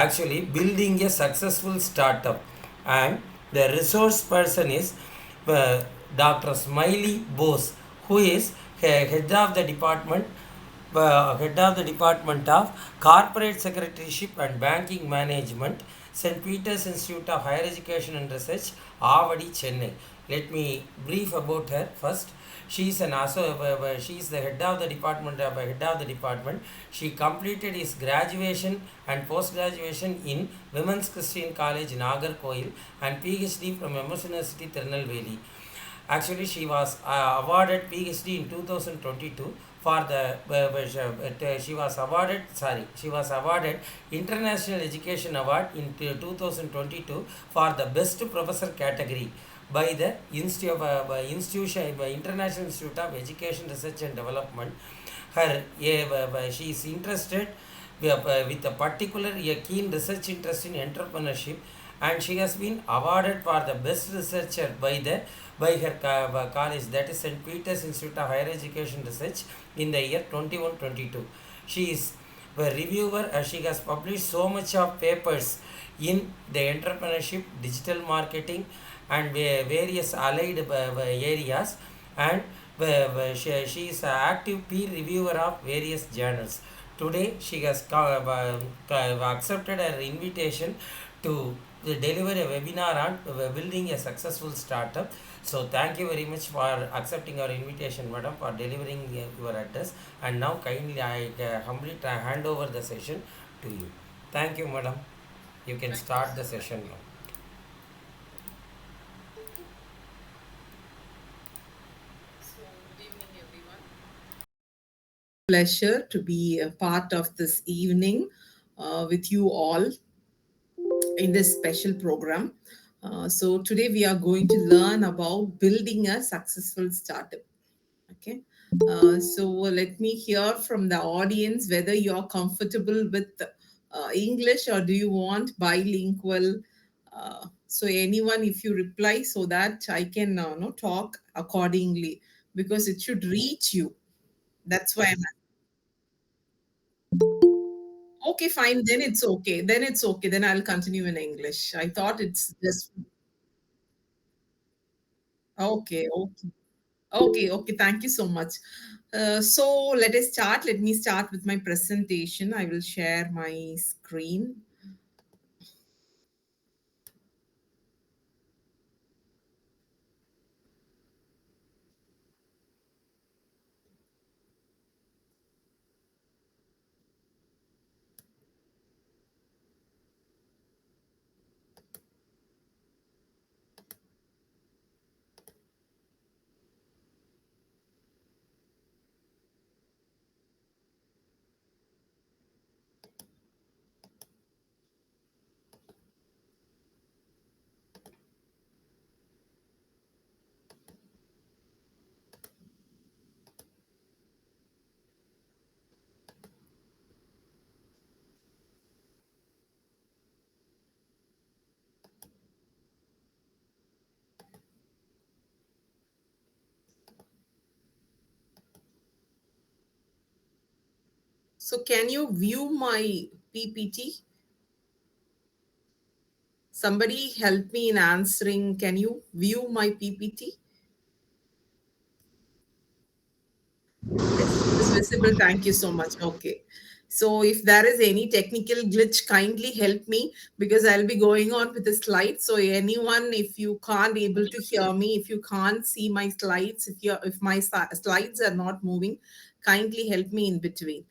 actually building a successful startup, and the resource person is Dr. Smiley Bose, who is head of the department of corporate secretaryship and banking management, St. Peter's Institute of Higher Education and Research, Avadi, Chennai. Let me brief about her first. She is she is the head of the department. She completed his graduation and post graduation in Women's Christian College, Nagarkoil, and PhD from MS University, Tirunelveli. Actually, she was awarded PhD in 2022 for the she was awarded International Education Award in 2022 for the best professor category by the International Institute of Education Research and Development. She is interested with a particular a keen research interest in entrepreneurship, and she has been awarded for the best researcher by her college, that is St. Peter's Institute of Higher Education Research, in the year 21-22. She is a reviewer, as she has published so much of papers in the entrepreneurship, digital marketing, and various allied areas, and she is an active peer reviewer of various journals. Today, she has accepted our invitation to deliver a webinar on building a successful startup. So, thank you very much for accepting our invitation, madam, for delivering your address. And now, kindly, I humbly hand over the session to you. Thank you, madam. You can start the session now. Pleasure to be a part of this evening with you all in this special program. So, today we are going to learn about building a successful startup. Okay. So, let me hear from the audience whether you are comfortable with English or do you want bilingual. So, anyone, if you reply so that I can no, talk accordingly because it should reach you. That's why I'm okay, fine. Then it's okay. Then it's okay. Then I'll continue in English. I thought it's just okay. Okay. Okay. Okay. Thank you so much. So let us start. Let me start with my presentation. I will share my screen. So can you view my PPT? Somebody help me in answering. Can you view my PPT? Yes, it is visible. Thank you so much. Okay. So if there is any technical glitch, kindly help me because I'll be going on with the slides. So anyone, if you can't able to hear me, if you can't see my slides, if my slides are not moving, kindly help me in between.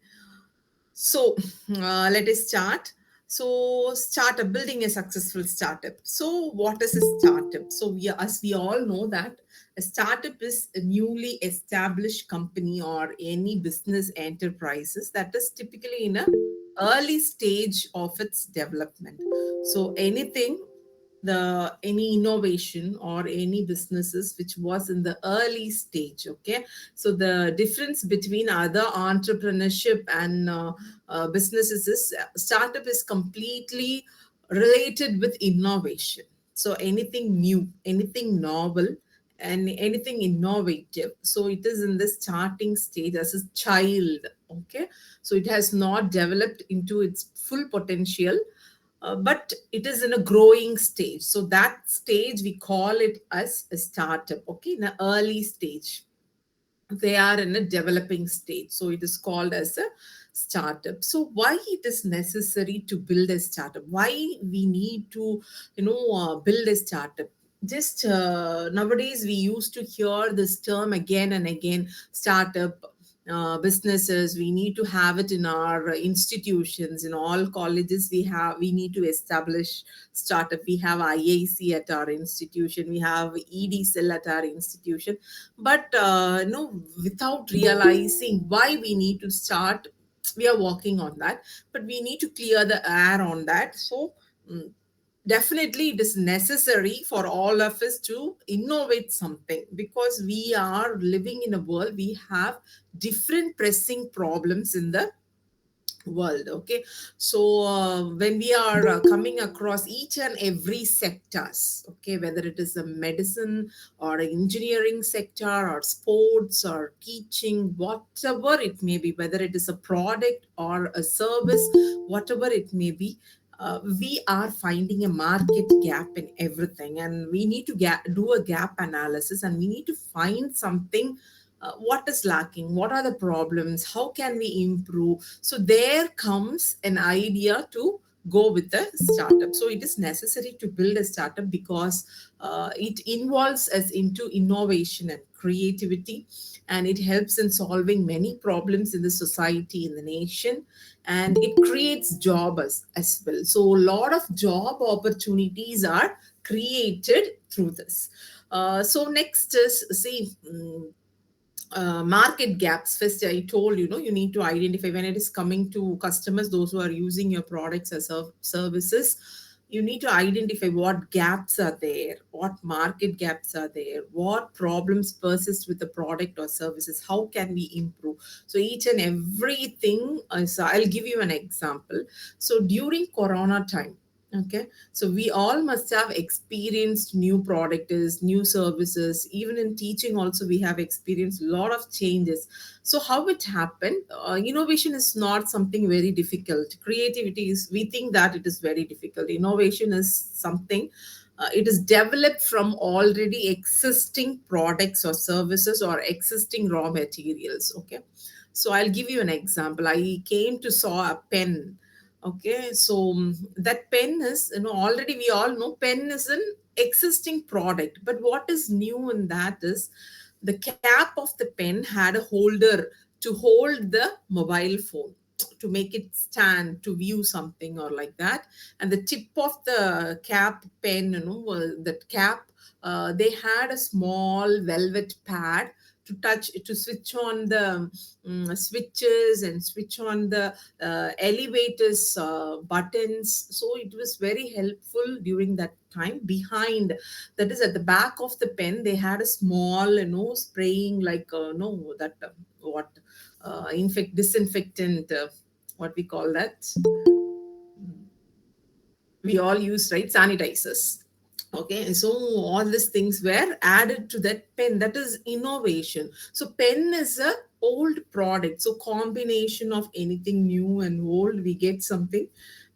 So let us start. So startup, building a successful startup. So what is a startup? So as we all know that a startup is a newly established company or any business enterprises that is typically in a early stage of its development. So anything, the any innovation or any businesses which was in the early stage. Okay, so the difference between other entrepreneurship and businesses is startup is completely related with innovation. So anything new, anything novel, and anything innovative, so it is in the starting stage as a child. Okay, so it has not developed into its full potential. but it is in a growing stage. So that stage we call it as a startup, okay, in an early stage. They are in a developing stage, so it is called as a startup. So why it is necessary to build a startup, why we need to build a startup? Just nowadays we used to hear this term again and again, startup businesses. We need to have it in our institutions. In all colleges we need to establish startup. We have IAC at our institution, we have ED cell at our institution. But no, without realizing why we need to start, we are working on that, but we need to clear the air on that. So mm, definitely it is necessary for all of us to innovate something, because we are living in a world, we have different pressing problems in the world. Okay, so when we are coming across each and every sectors, okay, whether it is a medicine or an engineering sector or sports or teaching, whatever it may be, whether it is a product or a service, whatever it may be, we are finding a market gap in everything, and we need to do a gap analysis, and we need to find something, what is lacking, what are the problems, how can we improve. So there comes an idea to go with the startup. So it is necessary to build a startup because it involves us into innovation and creativity, and it helps in solving many problems in the society, in the nation, and it creates jobs as well. So a lot of job opportunities are created through this. So next is, see, market gaps. First, I told you need to identify when it is coming to customers, those who are using your products or services. You need to identify what gaps are there, what market gaps are there, what problems persist with the product or services, how can we improve. So each and everything, so I'll give you an example. So during corona time, okay, so we all must have experienced new products, new services. Even in teaching, also we have experienced a lot of changes. So how it happened? Innovation is not something very difficult. Creativity is. We think that it is very difficult. Innovation is something. It is developed from already existing products or services or existing raw materials. Okay, so I'll give you an example. I came to saw a pen. Okay, so that pen is, already we all know pen is an existing product, but what is new in that is the cap of the pen had a holder to hold the mobile phone, to make it stand to view something or like that. And the tip of the cap pen, that cap, they had a small velvet pad to touch, to switch on the switches and switch on the elevators buttons. So it was very helpful during that time. Behind, that is at the back of the pen, they had a small spraying, like no that what infect disinfectant, what we call that, we all use, right, sanitizers. Okay, and so all these things were added to that pen. That is innovation. So pen is a old product, so combination of anything new and old, we get something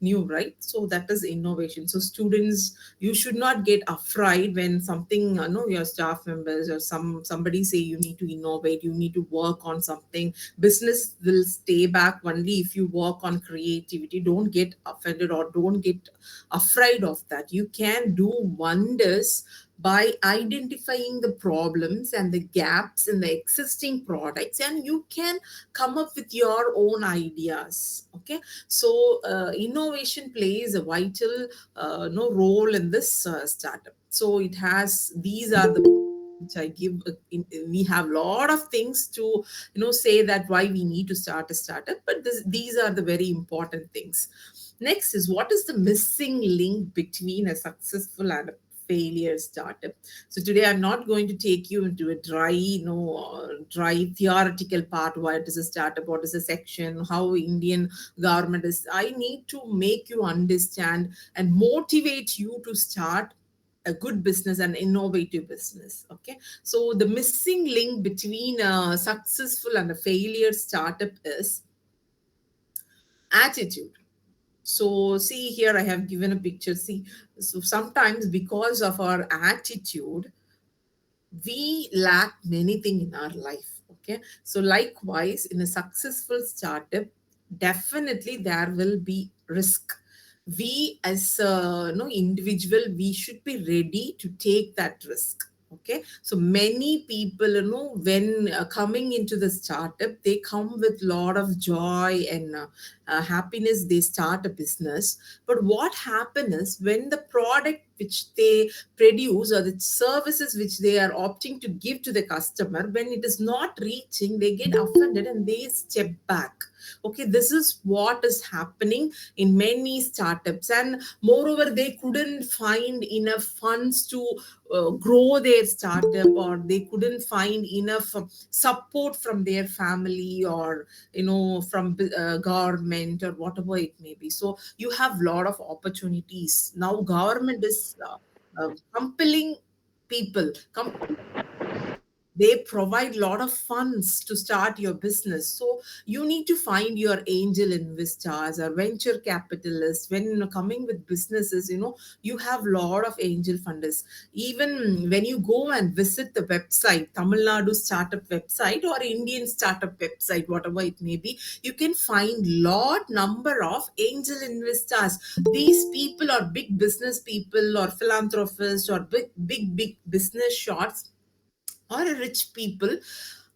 new, right? So that is innovation. So students, you should not get afraid when something, your staff members or somebody say you need to innovate, you need to work on something. Business will stay back only if you work on creativity. Don't get offended or don't get afraid of that. You can do wonders by identifying the problems and the gaps in the existing products, and you can come up with your own ideas. Okay, so innovation plays a vital no role in this startup. So it has, these are the which I give. We have a lot of things to say that why we need to start a startup, but these are the very important things. Next is, what is the missing link between a successful and a failure startup? So today I'm not going to take you into a dry, dry theoretical part. What is a startup? What is a section? How Indian government is? I need to make you understand and motivate you to start a good business and innovative business. Okay, so the missing link between a successful and a failure startup is attitude. So see here, I have given a picture. See, so sometimes because of our attitude, we lack many things in our life. Okay, so likewise in a successful startup, definitely there will be risk. We as a individual, we should be ready to take that risk. Okay, so many people, when coming into the startup, they come with lot of joy and happiness. They start a business, but what happens is when the product which they produce or the services which they are opting to give to the customer, when it is not reaching, they get offended and they step back. Okay, this is what is happening in many startups. And moreover, they couldn't find enough funds to grow their startup, or they couldn't find enough support from their family, or from government, or whatever it may be. So you have lot of opportunities now. Government is compelling people, they provide a lot of funds to start your business. So you need to find your angel investors or venture capitalists. When coming with businesses, you have a lot of angel funders. Even when you go and visit the website, Tamil Nadu startup website or Indian startup website, whatever it may be, you can find lot number of angel investors. These people are big business people or philanthropists or big business shots or rich people.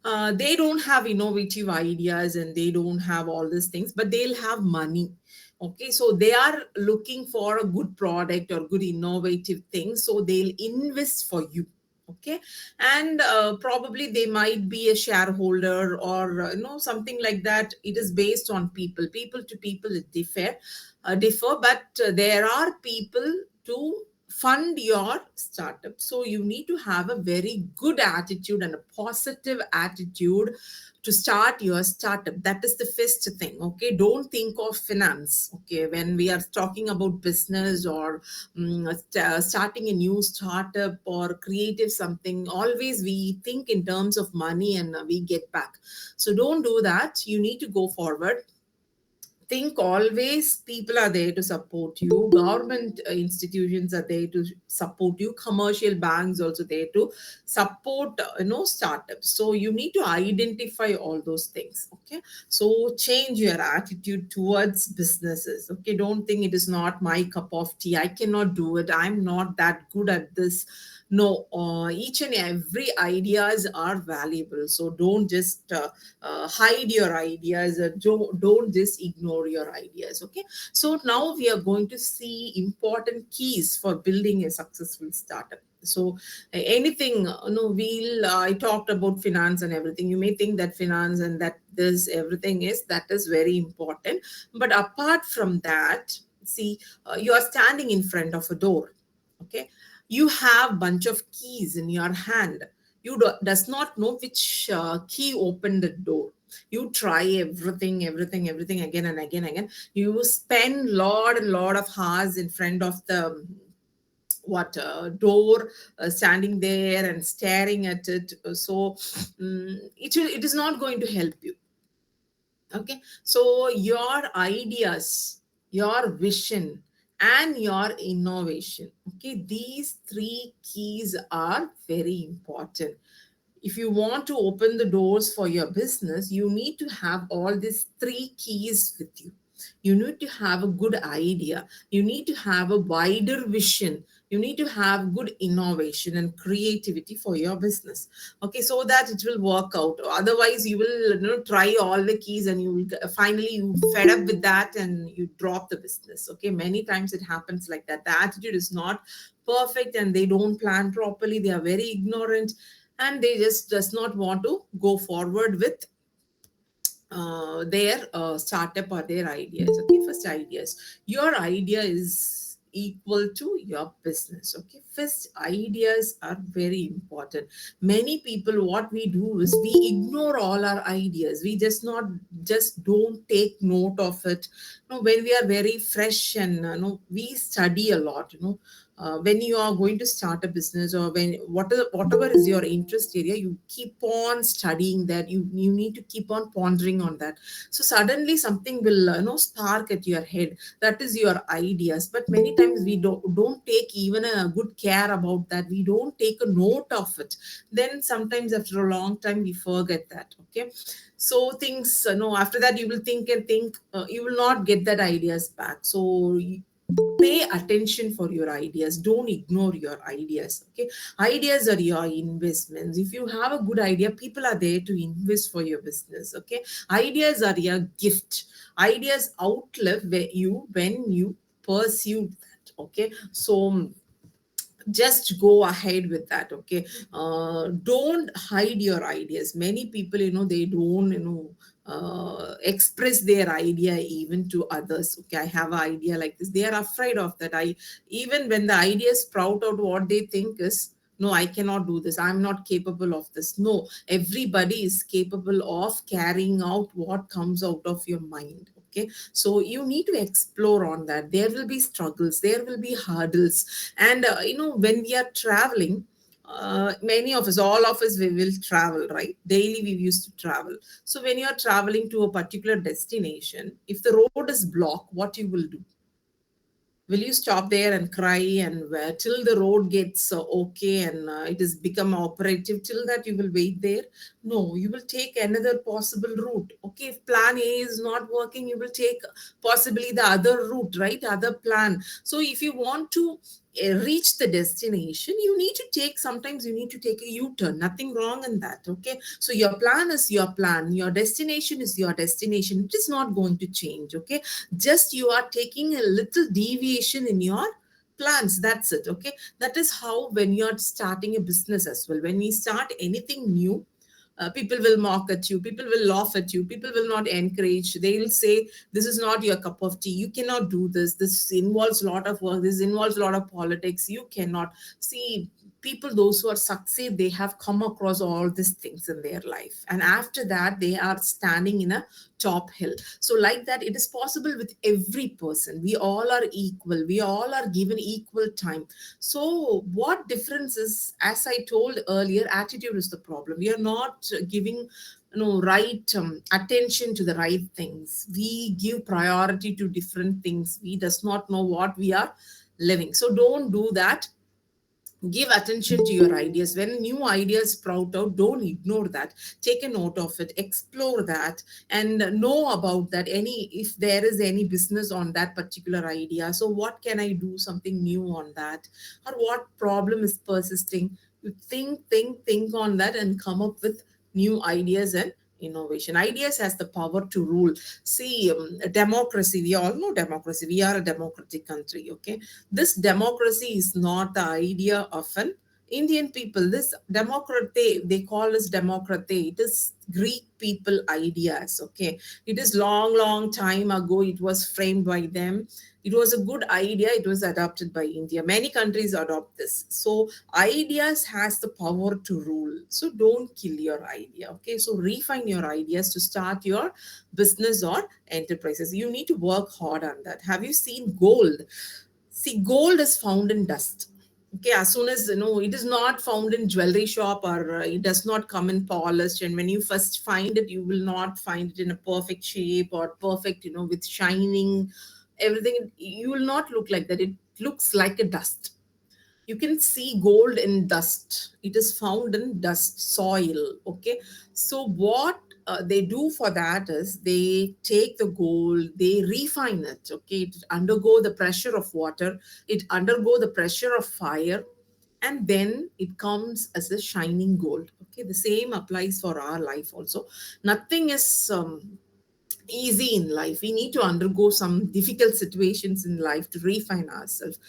They don't have innovative ideas and they don't have all these things, but they'll have money. Okay, so they are looking for a good product or good innovative thing, so they'll invest for you. Okay, and probably they might be a shareholder or something like that. It is based on people to people, it differ, but there are people to fund your startup. So you need to have a very good attitude and a positive attitude to start your startup. That is the first thing. Okay, don't think of finance. Okay, when we are talking about business or starting a new startup or creative something, always we think in terms of money and we get back. So don't do that. You need to go forward. Think always people are there to support you. Government institutions are there to support you. Commercial banks also there to support startups. So you need to identify all those things. Okay, so change your attitude towards businesses. Okay, don't think it is not my cup of tea, I cannot do it, I'm not that good at this. No, each and every ideas are valuable. So don't just hide your ideas, don't just ignore your ideas. Okay, so now we are going to see important keys for building a successful startup. So anything, we'll I talked about finance and everything. You may think that finance and that this everything is, that is very important, but apart from that, see, you are standing in front of a door. Okay, you have bunch of keys in your hand. You does not know which key opened the door. You try everything again and again. You spend lot of hours in front of the what door, standing there and staring at it. So it is not going to help you. Okay, so your ideas, your vision, and your innovation, okay, these three keys are very important. If you want to open the doors for your business, you need to have all these three keys with you. You need to have a good idea, you need to have a wider vision, you need to have good innovation and creativity for your business. Okay, so that it will work out. Otherwise you will try all the keys and you will finally you fed up with that and you drop the business. Okay, many times it happens like that. The attitude is not perfect and they don't plan properly, they are very ignorant, and they just does not want to go forward with their startup or their ideas. Okay, first ideas. Your idea is equal to your business. Okay, toughest ideas are very important. Many people, what we do is we ignore all our ideas. We just don't take note of it. When we are very fresh and we study a lot. When you are going to start a business, or when whatever is your interest area, you keep on studying that. You need to keep on pondering on that. So suddenly something will spark at your head. That is your ideas. But many times we don't take even a good care about that. We don't take a note of it. Then sometimes after a long time we forget that. Okay, so things, after that you will think and think, you will not get that ideas back. So pay attention for your ideas. Don't ignore your ideas. Okay, ideas are your investments. If you have a good idea, people are there to invest for your business. Okay, ideas are your gift. Ideas outlive when you pursue that. Okay, so just go ahead with that. Okay, don't hide your ideas. Many people, they don't express their idea even to others. Okay, I have an idea like this. They are afraid of that. I Even when the ideas sprout out, what they think is, no, I cannot do this, I'm not capable of this. No, everybody is capable of carrying out what comes out of your mind. Okay, so you need to explore on that. There will be struggles, there will be hurdles. And when we are traveling, many of us, all of us, we will travel, right? Daily we used to travel. So when you are traveling to a particular destination, if the road is blocked, what you will do? Will you stop there and cry and till the road gets okay and it has become operative? Till that you will wait there? No, you will take another possible route. Okay, if plan A is not working, you will take possibly the other route, right? Other plan. So if you want to reach the destination, you need to take, sometimes you need to take a u-turn. Nothing wrong in that. Okay, so your plan is your plan, your destination is your destination. It is not going to change. Okay, just you are taking a little deviation in your plans. That's it. Okay, that is how when you're starting a business as well. When we start anything new, people will mock at you, people will laugh at you, people will not encourage. They will say, this is not your cup of tea, you cannot do this involves a lot of work, this involves a lot of politics, you cannot. See, people, those who are succeed, they have come across all these things in their life, and after that they are standing in a top hill. So like that, it is possible with every person. We all are equal, we all are given equal time. So what difference is, as I told earlier, attitude is the problem. We are not giving right attention to the right things. We give priority to different things. We does not know what we are living. So don't do that. Give attention to your ideas. When new ideas sprout out, don't ignore that. Take a note of it, explore that, and know about that. Any, if there is any business on that particular idea, so what can I do something new on that, or what problem is persisting? You think on that and come up with new ideas and innovation. Ideas has the power to rule. See, democracy, we all know democracy, we are a democratic country. Okay, this democracy is not the idea of an Indian people. This democrate, they call us democrate. It is Greek people ideas. Okay, it is long time ago. It was framed by them. It was a good idea. It was adopted by India. Many countries adopt this. So ideas has the power to rule. So don't kill your idea. Okay, so refine your ideas to start your business or enterprises. You need to work hard on that. Have you seen gold? See, gold is found in dust. Okay, as soon as it is not found in jewelry shop, or it does not come in polished. And when you first find it, you will not find it in a perfect shape or perfect, with shining everything. You will not look like that. It looks like a dust. You can see gold in dust. It is found in dust soil. Okay, so what they do for that is they take the gold, they refine it. Okay, it undergo the pressure of water, it undergo the pressure of fire, and then it comes as a shining gold. Okay, the same applies for our life also. Nothing is easy in life. We need to undergo some difficult situations in life to refine ourselves.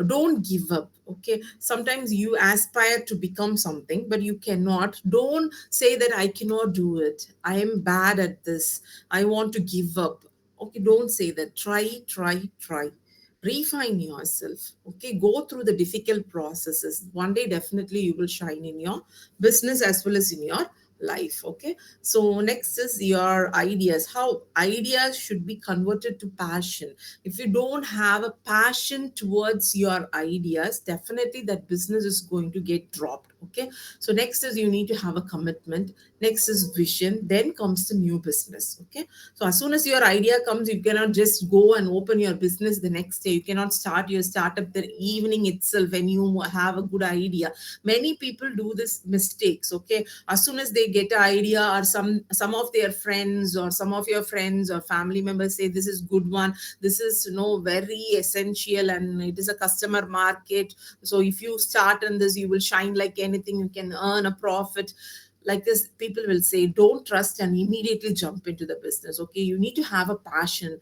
Don't give up. Okay, sometimes you aspire to become something but you cannot. Don't say that I cannot do it, I am bad at this, I want to give up. Okay, don't say that. Try. refine yourself. Okay, go through the difficult processes. One day definitely you will shine in your business as well as in your life. Okay, so next is your ideas, how ideas should be converted to passion. If you don't have a passion towards your ideas, definitely that business is going to get dropped. Okay, so next is you need to have a commitment. Next is vision, then comes the new business. Okay, so as soon as your idea comes, you cannot just go and open your business the next day. You cannot start your startup the evening itself when you have a good idea. Many people do this mistakes. Okay, as soon as they get an idea, or some of their friends or some of your friends or family members say this is good one, this is very essential, and it is a customer market. So if you start on this, you will shine like anything. You can earn a profit like this. People will say don't trust and immediately jump into the business. Okay, you need to have a passion.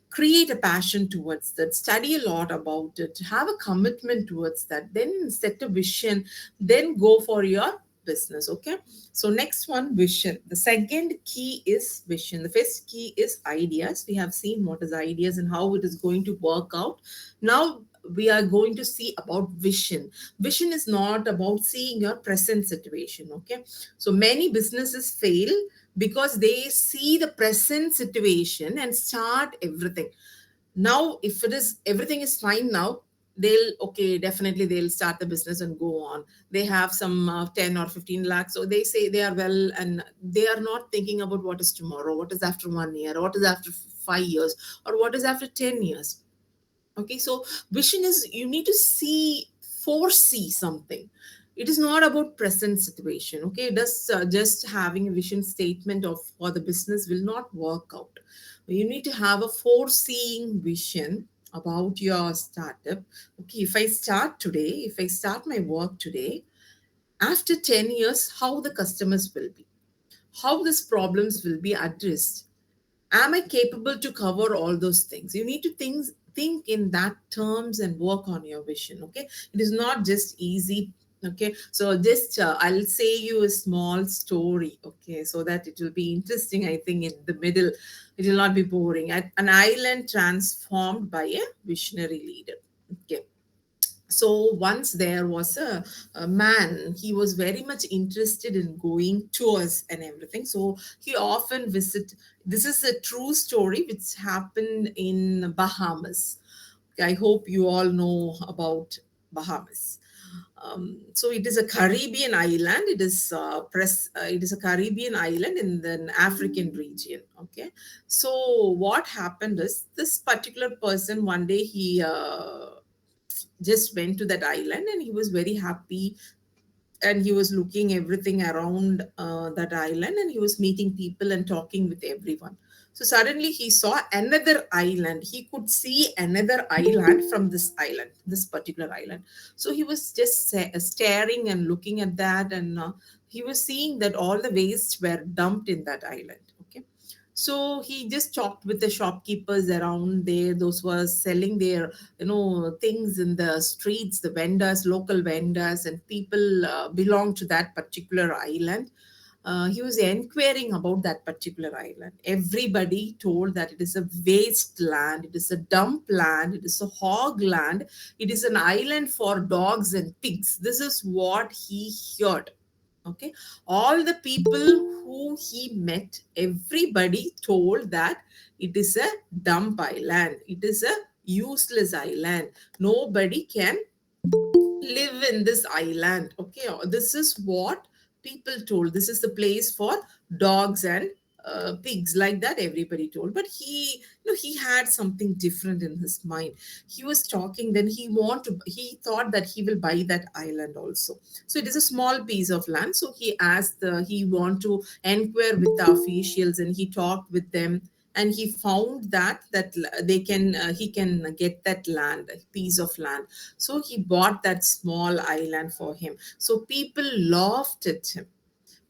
Create a passion towards that, study a lot about it, have a commitment towards that, then set a vision, then go for your business. Okay, so next one, vision. The second key is vision. The first key is ideas. We have seen what is ideas and how it is going to work out. Now we are going to see about vision. Vision is not about seeing your present situation. Okay, so many businesses fail because they see the present situation and start everything. Now if it is everything is fine now, they'll, okay, definitely they'll start the business and go on. They have some 10 or 15 lakhs, so they say they are well, and they are not thinking about what is tomorrow, what is after 1 year, what is after 5 years, or what is after 10 years. Okay, so vision is you need to see, foresee something. It is not about present situation. Okay, it does just having a vision statement of for the business will not work out. You need to have a foreseeing vision about your startup. Okay, if I start today, if I start my work today, after 10 years, how the customers will be, how these problems will be addressed, am I capable to cover all those things? You need to think in that terms and work on your vision. Okay, it is not just easy. Okay, so just I'll say you a small story. Okay, so that it will be interesting. I think in the middle it will not be boring. At an island transformed by a visionary leader. Okay, so once there was a man. He was very much interested in going tours and everything, so he often visit. This is a true story which happened in Bahamas. I hope you all know about Bahamas. So it is a Caribbean island. It is it is a Caribbean island in the African region. Okay, so what happened is this particular person one day he just went to that island, and he was very happy, and he was looking everything around that island, and he was meeting people and talking with everyone. So suddenly he saw another island. He could see another island from this island, this particular island. So he was just staring and looking at that, and he was seeing that all the wastes were dumped in that island. Okay, so he just talked with the shopkeepers around there, those who were selling their things in the streets, the vendors, local vendors, and people belong to that particular island. He was inquiring about that particular island. Everybody told that it is a waste land, it is a dump land, it is a hog land, it is an island for dogs and pigs. This is what he heard. Okay, all the people who he met, everybody told that it is a dump island, it is a useless island, nobody can live in this island. Okay, this is what people told. This is the place for dogs and pigs, like that everybody told. But he, he had something different in his mind. He was talking, then he thought that he will buy that island also. So it is a small piece of land. So he asked he want to inquire with the officials, and he talked with them, and he found that they can he can get that land, a piece of land. So he bought that small island for him. So people laughed at him.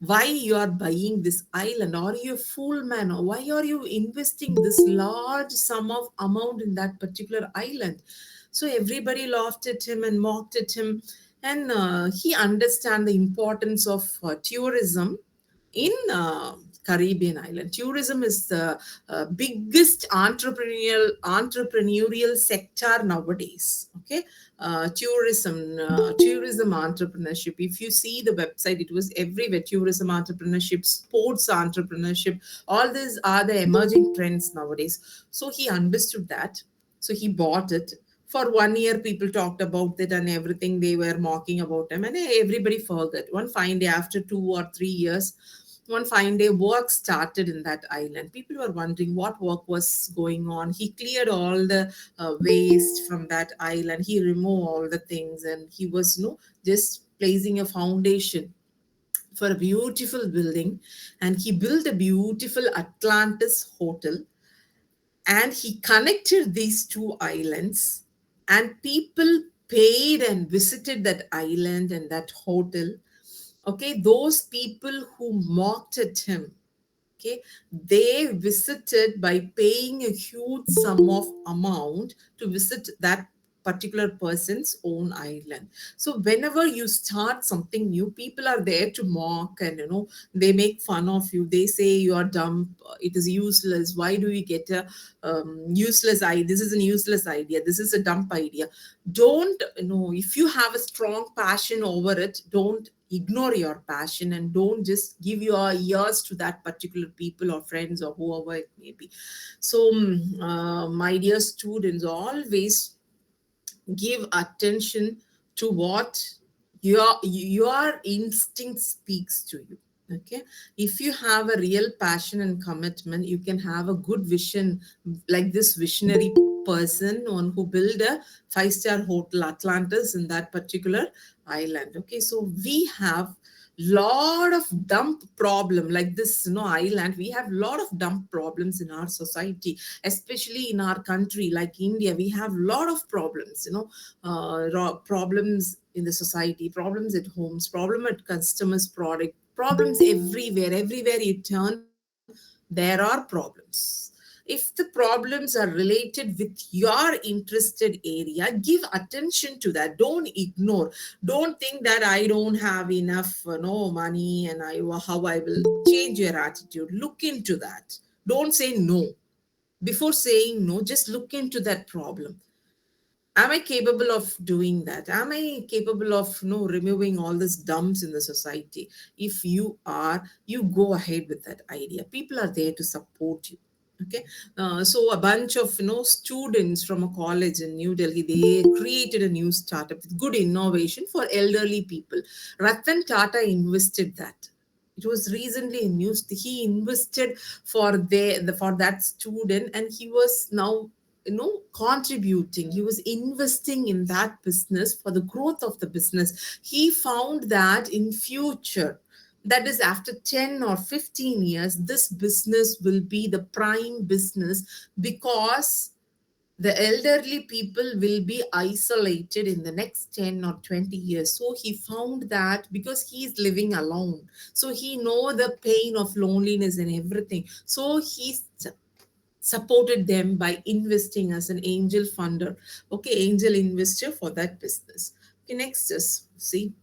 Why you are buying this island? Are you a fool, man? Or why are you investing this large sum of amount in that particular island? So everybody laughed at him and mocked at him, and he understand the importance of tourism in Caribbean island. Tourism is the biggest entrepreneurial sector nowadays. Okay, tourism entrepreneurship. If you see the website, it was everywhere. Tourism entrepreneurship, sports entrepreneurship. All these are the emerging trends nowadays. So he understood that. So he bought it. For 1 year, people talked about it and everything. They were mocking about him, and everybody forgot. One fine day, after 2 or 3 years, one fine day, work started in that island. People were wondering what work was going on. He cleared all the waste from that island. He removed all the things, and he was, just placing a foundation for a beautiful building. And he built a beautiful Atlantis hotel, and he connected these two islands, and people paid and visited that island and that hotel. Okay, those people who mocked at him, okay, they visited by paying a huge sum of amount to visit that particular person's own island. So whenever you start something new, people are there to mock, and they make fun of you. They say you are dumb, it is useless. Why do you get a useless idea? This is a useless idea, this is a dumb idea. Don't, if you have a strong passion over it, don't ignore your passion, and don't just give your ears to that particular people or friends or whoever it may be. So my dear students, always give attention to what your instinct speaks to you. Okay, if you have a real passion and commitment, you can have a good vision, like this visionary person, one who built a five-star hotel Atlantis in that particular island. Okay, so we have lot of dump problem like this, island. We have lot of dump problems in our society, especially in our country like India. We have lot of problems, problems in the society, problems at homes, problem at customers product, problems everywhere you turn. There are problems. If the problems are related with your interested area, give attention to that. Don't ignore. Don't think that I don't have enough no money, and how I will change your attitude. Look into that. Don't say no. Before saying no, just look into that problem. Am I capable of doing that? Am I capable of removing all these dumps in the society? If you are, you go ahead with that idea. People are there to support you. Okay, so a bunch of students from a college in New Delhi, they created a new startup with good innovation for elderly people. Ratan Tata invested that. It was recently in news. He invested for for that student, and he was now contributing. He was investing in that business for the growth of the business. He found that in future, that is after 10 or 15 years, this business will be the prime business, because the elderly people will be isolated in the next 10 or 20 years. So he found that, because he is living alone, so he know the pain of loneliness and everything. So he supported them by investing as an angel funder. Okay, angel investor for that business. Okay, next is, see,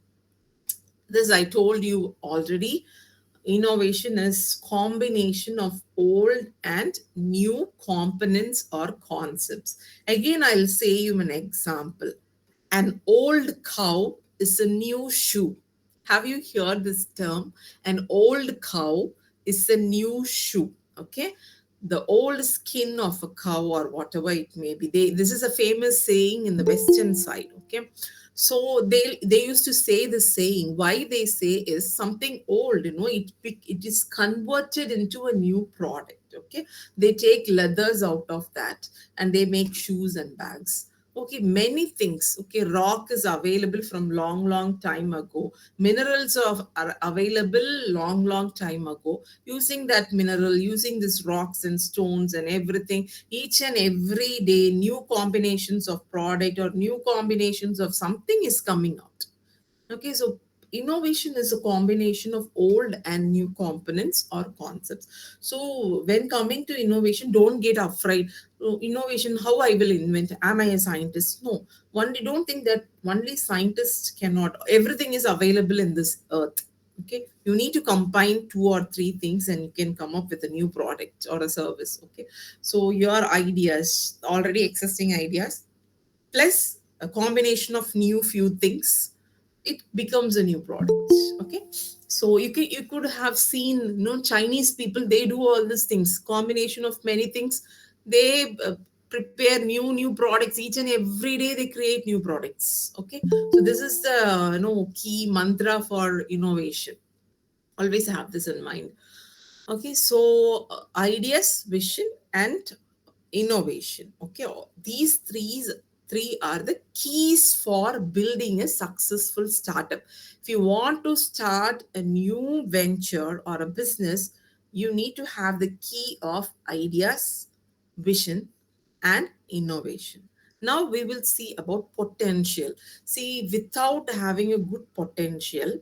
this I told you already. Innovation is combination of old and new components or concepts. Again, I'll say you an example. An old cow is a new shoe. Have you heard this term? An old cow is a new shoe. Okay, the old skin of a cow or whatever it may be. This is a famous saying in the western side. Okay, so they used to say the saying. Why they say is something old, it is converted into a new product. Okay, they take leathers out of that, and they make shoes and bags. Okay, many things. Okay, rock is available from long time ago. Minerals are available long time ago. Using that mineral, using these rocks and stones and everything, each and every day new combinations of product or new combinations of something is coming out. Okay, so innovation is a combination of old and new components or concepts. So when coming to innovation, don't get afraid. Oh, innovation, how I will invent? Am I a scientist? No. Don't think that only scientists cannot. Everything is available in this earth. Okay, you need to combine two or three things and you can come up with a new product or a service. Okay, so your ideas, already existing ideas, plus a combination of new few things, it becomes a new product. Okay, so you could have seen, Chinese people, they do all these things, combination of many things. They prepare new products each and every day. They create new products. Okay, so this is the key mantra for innovation. Always have this in mind. Okay, so ideas, vision, and innovation. Okay, these three are the keys for building a successful startup. If you want to start a new venture or a business, you need to have the key of ideas, vision, and innovation. Now we will see about potential. See, without having a good potential,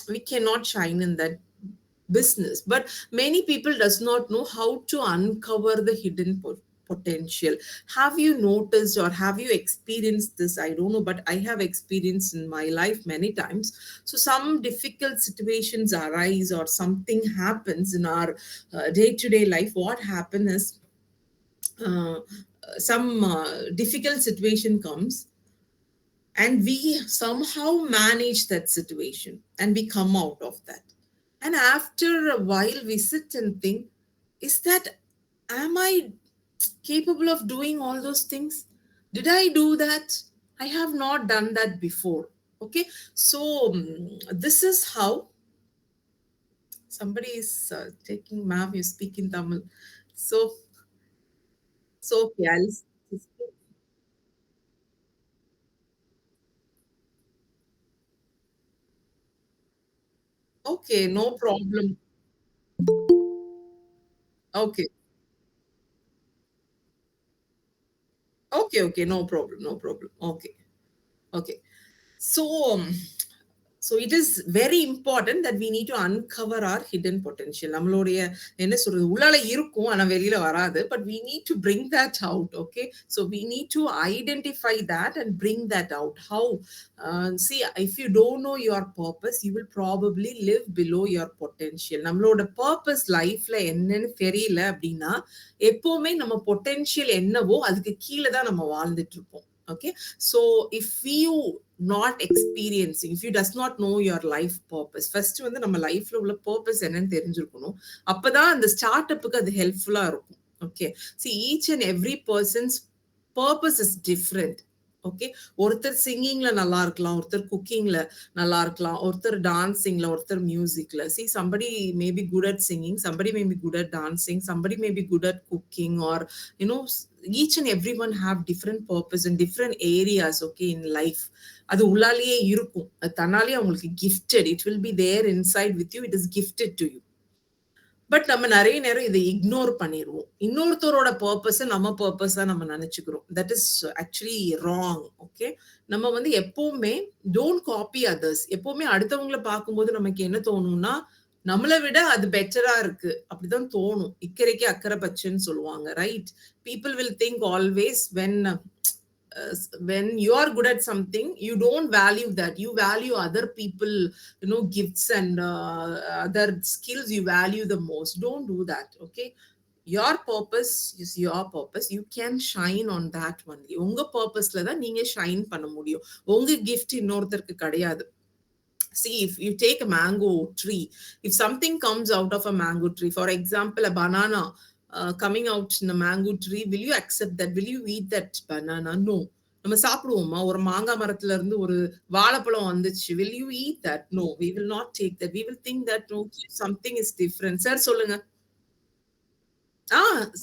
we cannot shine in that business. But many people does not know how to uncover the hidden potential. Have you noticed or have you experienced this? I don't know, but I have experienced in my life many times. So some difficult situations arise or something happens in our day-to-day life. What happens is, uh, some difficult situation comes, and we somehow manage that situation and we come out of that. And after a while we sit and think, is that, am I capable of doing all those things? Did I do that? I have not done that before. Okay, so this is how somebody is taking, ma'am, you speak in Tamil. So okay, okay, no problem. Okay, okay, no problem, no problem. Okay, okay. So, so it is very important that we need to uncover our hidden potential. நம்மளுடைய என்ன சொல்றது, உள்ளால இருக்கும் ஆனா வெளியில வராது, but we need to bring that out. Okay, so we need to identify that and bring that out. How? See, if you don't know your purpose, you will probably live below your potential. நம்மளோட purpose lifeல என்னன்னு தெரியல அப்படின்னா, எப்பவுமே நம்ம potential என்னவோ அதுக்கு கீழே தான் நம்ம வாழ்ந்துட்டு இருப்போம். Okay, so if you not experiencing, if you does not know your life purpose, first வந்து நம்ம லைஃப்ல உள்ள purpose என்னன்னு தெரிஞ்சிருக்கணும். அப்பதான் அந்த ஸ்டார்ட் அப்புக்கு அது ஹெல்ப்ஃபுல்லா இருக்கும். Okay, see, each and every person's purpose is different. Okay, ஒருத்தர் சிங்கிங்ல நல்லா இருக்கலாம், ஒருத்தர் குக்கிங்ல நல்லா இருக்கலாம், ஒருத்தர் டான்சிங்ல, ஒருத்தர் மியூசிக்ல. See, somebody may be good at singing, somebody may be good at dancing, somebody may be good at cooking, or you know each and everyone have different purpose in different areas. Okay, in life அது உள்ளாலேயே இருக்கும், அது தன்னாலே அவங்களுக்கு gifted, it will be there inside with you, it is gifted to you. But நம்ம நெறைய நேரம் இத ignore பண்ணிருவோம். இன்னொருத்தரோட பர்ப்பஸ நம்ம பர்ப்பஸா நம்ம நெனச்சுக்கிறோம். That is actually wrong. Okay. நம்ம வந்து எப்பவுமே டோன்ட் காப்பி அதர்ஸ். எப்பவுமே அடுத்தவங்கள பார்க்கும்போது நமக்கு என்ன தோணும்னா, நம்மள விட அது பெட்டரா இருக்கு. அப்படிதான் தோணும். இக்கரைக்கு அக்கரை பச்சைன்னு சொல்லுவாங்க. Right? People will think always when you are good at something, you don't value that, you value other people, gifts and other skills you value the most. Don't do that. Okay, your purpose is your purpose, you can shine on that only. உங்க purposeல தான் நீங்க shine பண்ண முடியும். உங்க gift இன்னொருத்தருக்கு கிடையாது. See, if you take a mango tree, if something comes out of a mango tree, for example, a banana coming out in a mango tree, will you accept that? Will you eat that banana? No. நம்ம சாப்பிடுவோமா? ஒரு மாங்காய் மரத்துல இருந்து ஒரு வாழைப்பழம் வந்துச்சு. Will you eat that? No, we will not take that. We will think that no, something is different. Sir, சொல்லுங்க.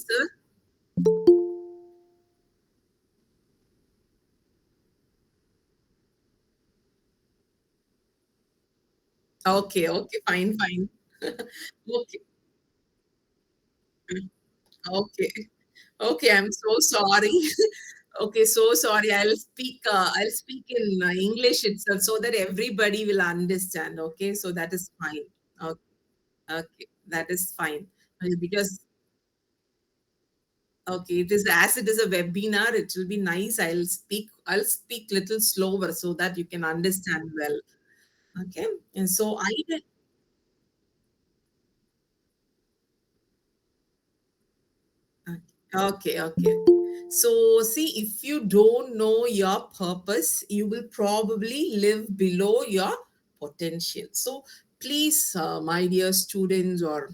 Sir. Okay, okay, fine, fine. Okay. Okay. Okay, I'm so sorry. Okay, so sorry. I'll speak in English itself so that everybody will understand. Okay, so that is fine. Okay, okay, that is fine. Because okay, it is a webinar, it will be nice. I'll speak little slower so that you can understand well. Okay, and so I did. Okay, okay. So, see, if you don't know your purpose, you will probably live below your potential. So, please, my dear students or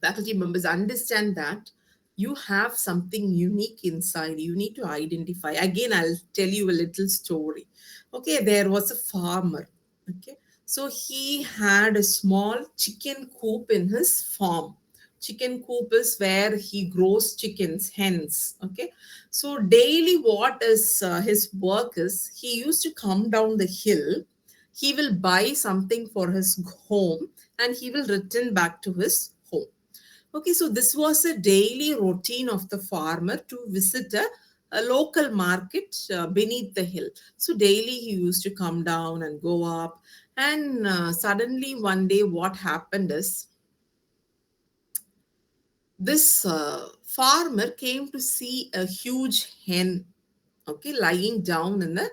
faculty members, understand that you have something unique inside. You need to identify. Again, I'll tell you a little story. Okay, there was a farmer. Okay, so he had a small chicken coop in his farm. Chicken coop is where he grows chickens, hens. Okay, so daily, what is his work is he used to come down the hill. He will buy something for his home and he will return back to his home. Okay, so this was a daily routine of the farmer to visit a local market beneath the hill. So daily he used to come down and go up. And suddenly one day, what happened is this farmer came to see a huge hen, okay, lying down in the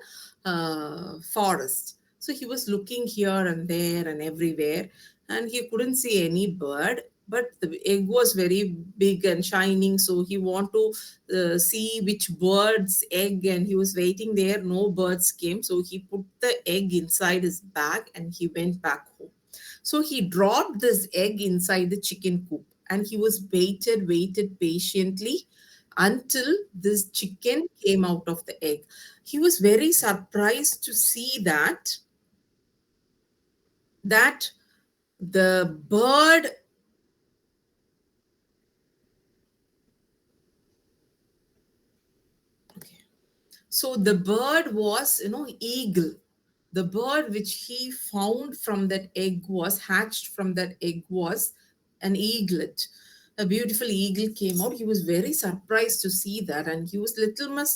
forest. So he was looking here and there and everywhere, and he couldn't see any bird. But the egg was very big and shining, so he wanted to see which bird's egg, and he was waiting there. No birds came, so he put the egg inside his bag and he went back home. So he dropped this egg inside the chicken coop and he was waited patiently until this chicken came out of the egg. He was very surprised to see that the bird. Okay. So the bird was, eagle. The bird which he found from that egg was hatched from that egg was an eaglet. A beautiful eagle came out. He was very surprised to see that, and he was little much,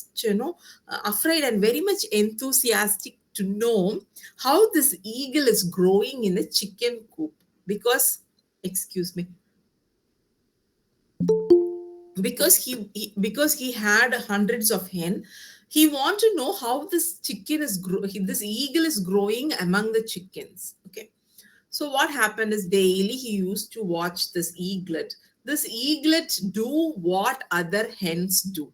afraid and very much enthusiastic to know how this eagle is growing in a chicken coop. Because, excuse me, because he had hundreds of hen, he want to know how this eagle is growing among the chickens. Okay, so what happened is daily he used to watch this eaglet do what other hens do.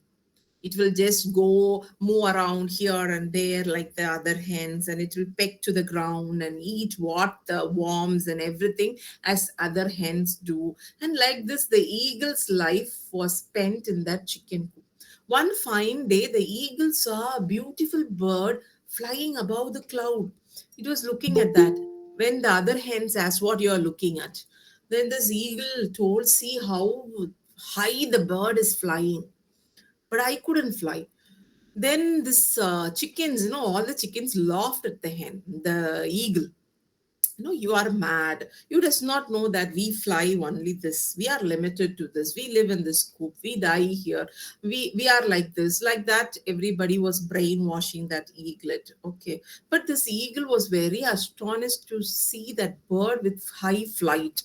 It will just go move around here and there like the other hens, and it will peck to the ground and eat what the worms and everything as other hens do. And like this, the eagle's life was spent in that chicken coop. One fine day, the eagle saw a beautiful bird flying above the cloud. It was looking at that. When the other hens asked what you are looking at, then this eagle told, see how high the bird is flying, but I couldn't fly. Then this chickens, all the chickens laughed at the eagle. You are mad. You does not know that we fly only this. We are limited to this. We live in this coop. We die here. We are like this, like that. Everybody was brainwashing that eaglet. Okay, but this eagle was very astonished to see that bird with high flight.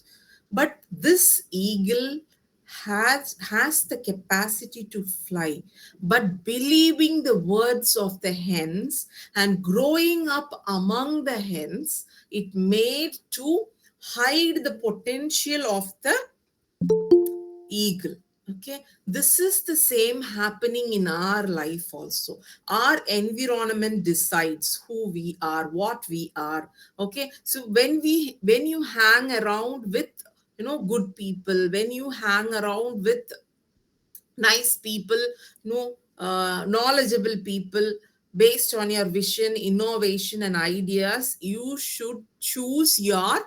But this eagle has the capacity to fly, but believing the words of the hens and growing up among the hens, it made to hide the potential of the eagle. Okay, this is the same happening in our life also. Our environment decides who we are, what we are. Okay, so when you hang around with good people, when you hang around with nice people, knowledgeable people, based on your vision, innovation and ideas, you should choose your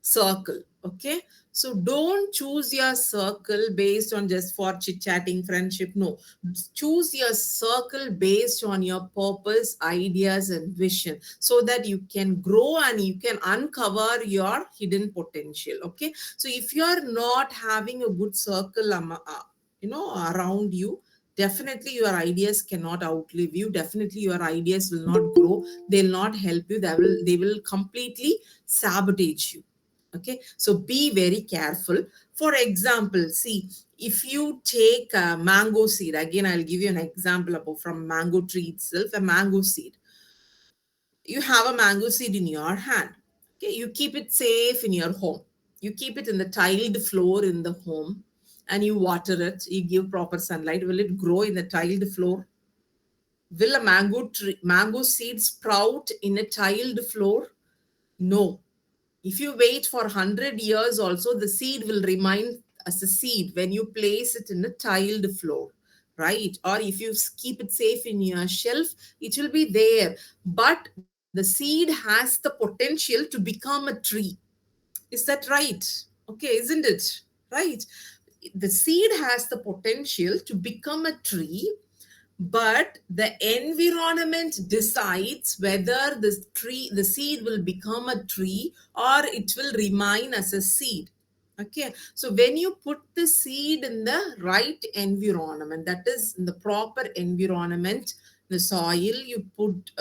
circle. Okay, so don't choose your circle based on just for chit chatting friendship. No, choose your circle based on your purpose, ideas and vision, so that you can grow and you can uncover your hidden potential. Okay, so if you are not having a good circle around you, definitely your ideas cannot outlive you. Definitely your ideas will not grow. They'll not help you. They will completely sabotage you. Okay, so be very careful. For example, see, if you take a mango seed, again I'll give you an example about from mango tree itself. A mango seed, you have a mango seed in your hand. Okay, you keep it safe in your home. You keep it in the tiled floor in the home. and you water it, you give proper sunlight, will it grow in the tiled floor? Will a mango seed sprout in a tiled floor? No. If you wait for 100 years also, the seed will remain as a seed when you place it in a tiled floor, right? Or if you keep it safe in your shelf, it will be there. But the seed has the potential to become a tree. Is that right? Okay, isn't it? Right. The seed has the potential to become a tree, but the environment decides whether the seed will become a tree or it will remain as a seed. Okay, so when you put the seed in the right environment, that is in the proper environment, the soil, you put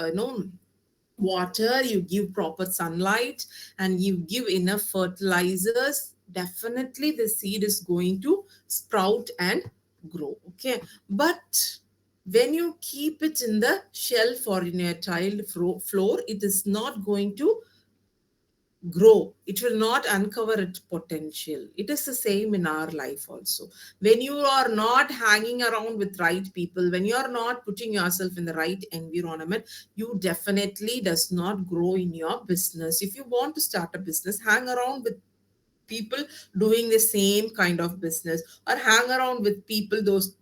water, you give proper sunlight, and you give enough fertilizers, definitely the seed is going to sprout and grow. Okay, but when you keep it in the shelf or in a tiled floor, it is not going to grow, it will not uncover its potential. It is the same in our life also. When you are not hanging around with right people, when you are not putting yourself in the right environment, you definitely does not grow in your business. If you want to start a business, hang around with people doing the same kind of business, or hang around with people, those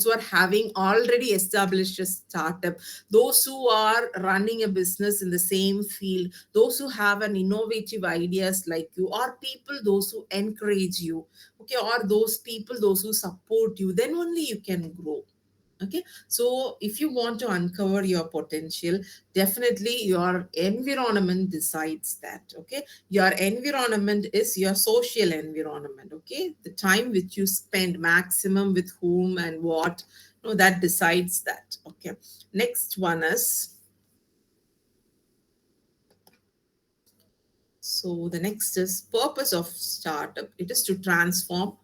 who are having already established a startup, those who are running a business in the same field, those who have an innovative ideas like you, or people those who encourage you, okay, or those people those who support you, then only you can grow. Okay, so if you want to uncover your potential, definitely your environment decides that. Okay, your environment is your social environment. Okay, the time which you spend maximum with whom and what, no, that decides that. Okay, next one is, so the next is purpose of startup. It is to transform.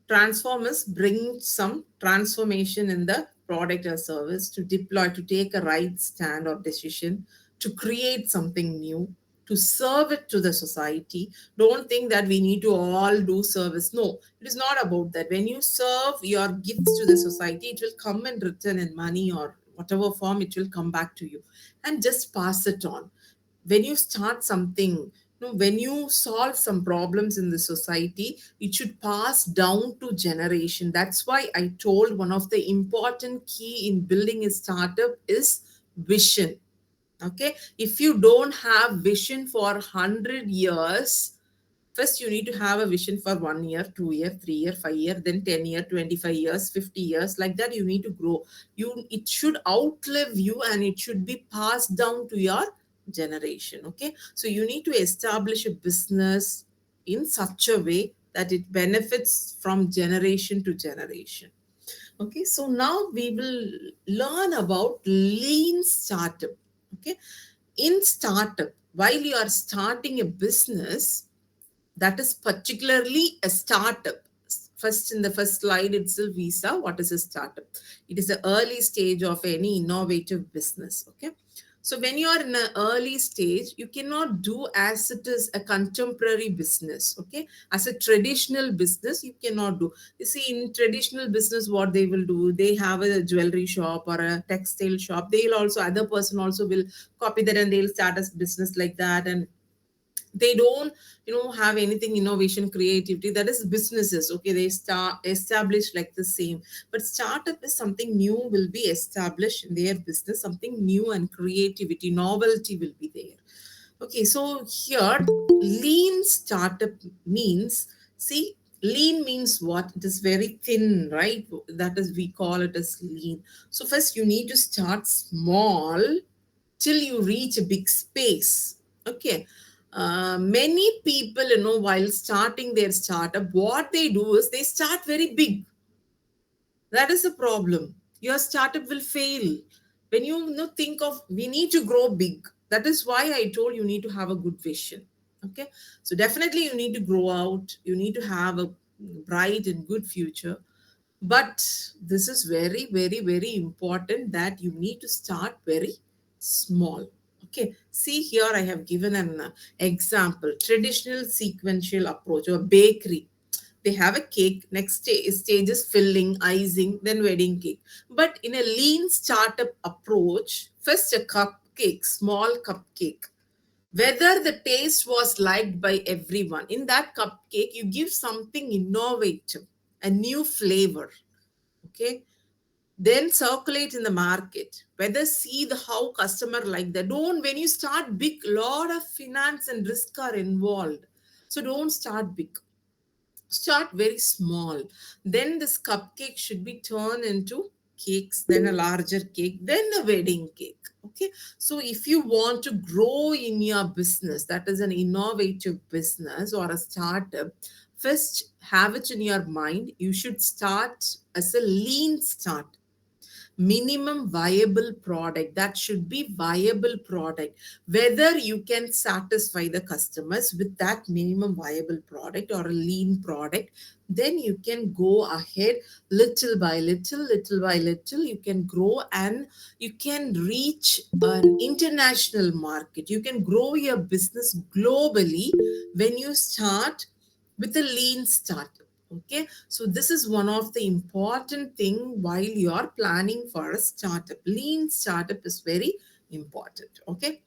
Transform is bring some transformation in the product or service, to deploy, to take a right stand or decision, to create something new, to serve it to the society. Don't think that we need to all do service. No, it is not about that. When you serve your gifts to the society, it will come and return in money or whatever form, it will come back to you, and just pass it on. When you start something, when you solve some problems in the society, it should pass down to generation. That's why I told one of the important key in building a startup is vision. Okay, if you don't have vision for 100 years, first you need to have a vision for 1 year, 2 year, 3 year, 5 year, then 10 year, 25 years, 50 years, like that. You need to grow. It should outlive you, and it should be passed down to your generation. Okay, so you need to establish a business in such a way that it benefits from generation to generation. Okay, so now we will learn about lean startup. Okay, in startup, while you are starting a business, that is particularly a startup. First, in the first slide itself, we saw what is a startup. It is the early stage of any innovative business. Okay, so when you are in an early stage, you cannot do as it is a contemporary business. Okay, as a traditional business, you cannot do. You see, in traditional business, what they will do, they have a jewelry shop or a textile shop. They'll also, other person also will copy that, and they'll start a business like that, and they don't have anything innovation, creativity. That is businesses. Okay, they start established like the same. But startup is something new will be established in their business, something new, and creativity, novelty will be there. Okay, so here lean startup means, see, lean means what? It is very thin, right? That is, we call it as lean. So first you need to start small till you reach a big space. Okay. Many people, while starting their startup, what they do is they start very big. That is the problem. Your startup will fail. When think of, we need to grow big. That is why I told you need to have a good vision. Okay. So definitely you need to grow out. You need to have a bright and good future. But this is very, very, very important that you need to start very small. Okay. See, here I have given an example, traditional sequential approach or bakery. They have a cake. Next stage is filling, icing, then wedding cake. But in a lean startup approach, first a cupcake, small cupcake. Whether the taste was liked by everyone, in that cupcake, you give something innovative, a new flavor. Okay, then circulate in the market, whether see the how customer like that. Don't, when you start big, lot of finance and risk are involved, so don't start big, start very small. Then this cupcake should be turned into cakes, then a larger cake, then a wedding cake. Okay, so if you want to grow in your business, that is an innovative business or a startup, first have it in your mind, you should start as a lean start, minimum viable product. That should be viable product, whether you can satisfy the customers with that minimum viable product or a lean product. Then you can go ahead, little by little, little by little, you can grow, and you can reach an international market. You can grow your business globally when you start with a lean startup. Okay, so this is one of the important thing while you are planning for a startup. Lean startup is very important. Okay,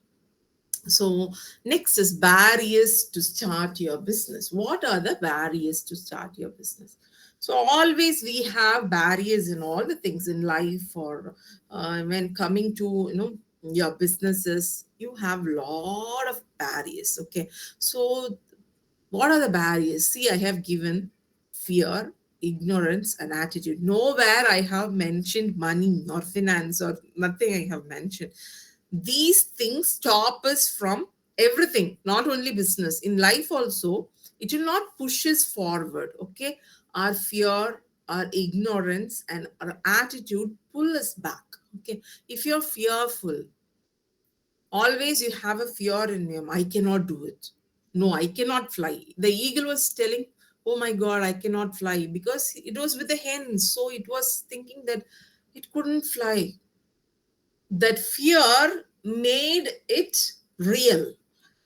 so next is barriers to start your business. What are the barriers to start your business? So always we have barriers in all the things in life, or when coming to your businesses, you have lot of barriers. Okay, so what are the barriers? See, I have given fear, ignorance, and attitude. Nowhere I have mentioned money or finance or nothing I have mentioned. These things stop us from everything, not only business. In life also, it will not push us forward. Okay, our fear, our ignorance, and our attitude pull us back. Okay, if you're fearful, always you have a fear in him. I cannot do it. No, I cannot fly. The eagle was telling, oh my god, I cannot fly, because it was with the hen, so it was thinking that it couldn't fly. That fear made it real.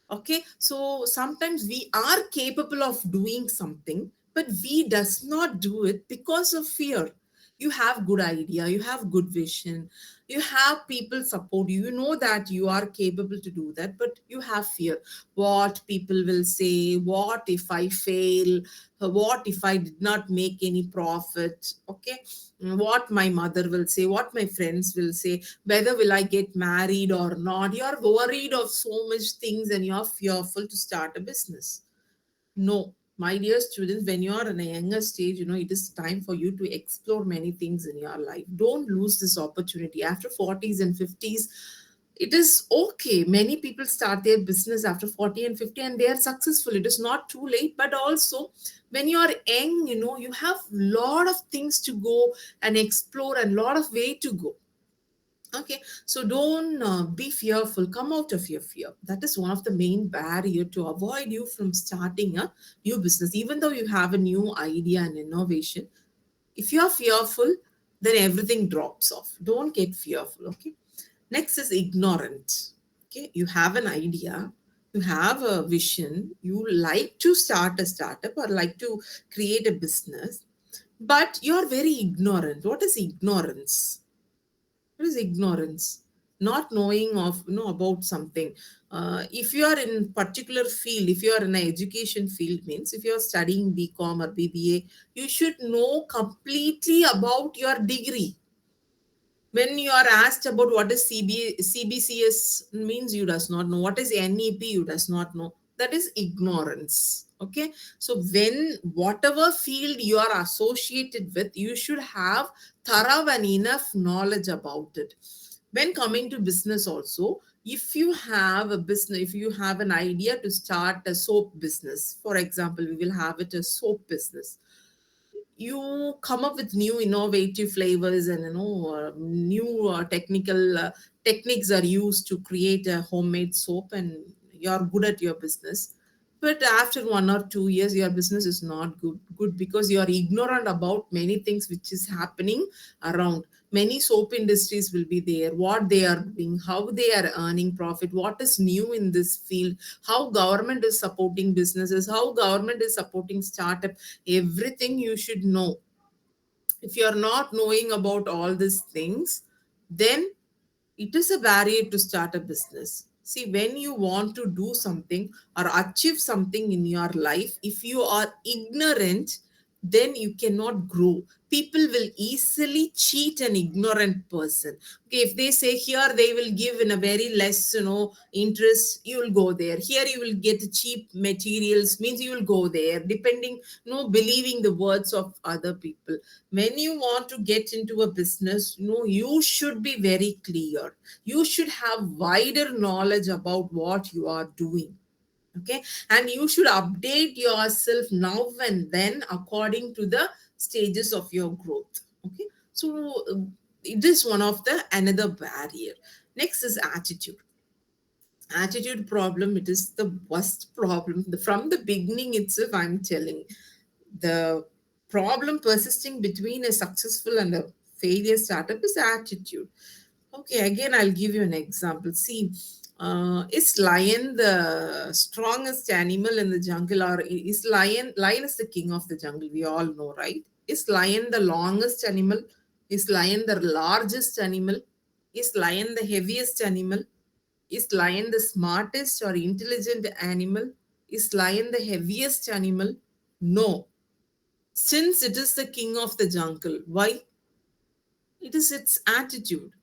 Okay, so sometimes we are capable of doing something, but we does not do it because of fear. You have good idea, you have good vision, you have people support you, you know that you are capable to do that, but you have fear. What people will say, what if I fail, what if I did not make any profit. Okay, what my mother will say, what my friends will say, whether will I get married or not. You're worried of so much things and you're fearful to start a business. No, my dear students, when you are in a younger stage, it is time for you to explore many things in your life. Don't lose this opportunity. After 40s and 50s, it is okay. Many people start their business after 40 and 50 and they are successful. It is not too late, but also when you are young, you have lot of things to go and explore and lot of way to go. Okay, so don't be fearful. Come out of your fear. That is one of the main barrier to avoid you from starting a new business. Even though you have a new idea and innovation, if you are fearful, then everything drops off. Don't get fearful. Okay. Next is ignorant. Okay, you have an idea, you have a vision, you like to start a startup or like to create a business, but you're very ignorant. What is ignorance? What is ignorance? Not knowing of about something. If you are in particular field, if you are in an education field, means if you are studying BCom or BBA, you should know completely about your degree. When you are asked about what is CBCS means, you does not know. What is NEP, you does not know. That is ignorance. Okay, so when whatever field you are associated with, you should have thorough and enough knowledge about it. When coming to business also, if you have a business, if you have an idea to start a soap business, for example, we will have it a soap business. You come up with new innovative flavors, and new technical techniques are used to create a homemade soap, and you're good at your business. But after 1 or 2 years, your business is not good because you are ignorant about many things which is happening around. Many soap industries will be there, what they are doing, how they are earning profit, what is new in this field, how government is supporting businesses, how government is supporting startup. Everything you should know. If you are not knowing about all these things, then it is a barrier to start a business. See, when you want to do something or achieve something in your life, if you are ignorant, then you cannot grow. People will easily cheat an ignorant person. Okay, if they say here they will give in a very less, interest, you will go there. Here you will get cheap materials, means you will go there, depending, believing the words of other people. When you want to get into a business, you should be very clear. You should have wider knowledge about what you are doing. Okay, and you should update yourself now and then according to the stages of your growth. Okay, so it is one of the another barrier. Next is attitude problem. It is the worst problem from the beginning itself. I'm telling, the problem persisting between a successful and a failure startup is attitude. Okay, again, I'll give you an example. See, is lion the strongest animal in the jungle, or is lion is the king of the jungle? We all know, right? Is lion the longest animal? Is lion the largest animal? Is lion the heaviest animal? Is lion the smartest or intelligent animal? Is lion the heaviest animal? No, since it is the king of the jungle. Why? It is its attitude.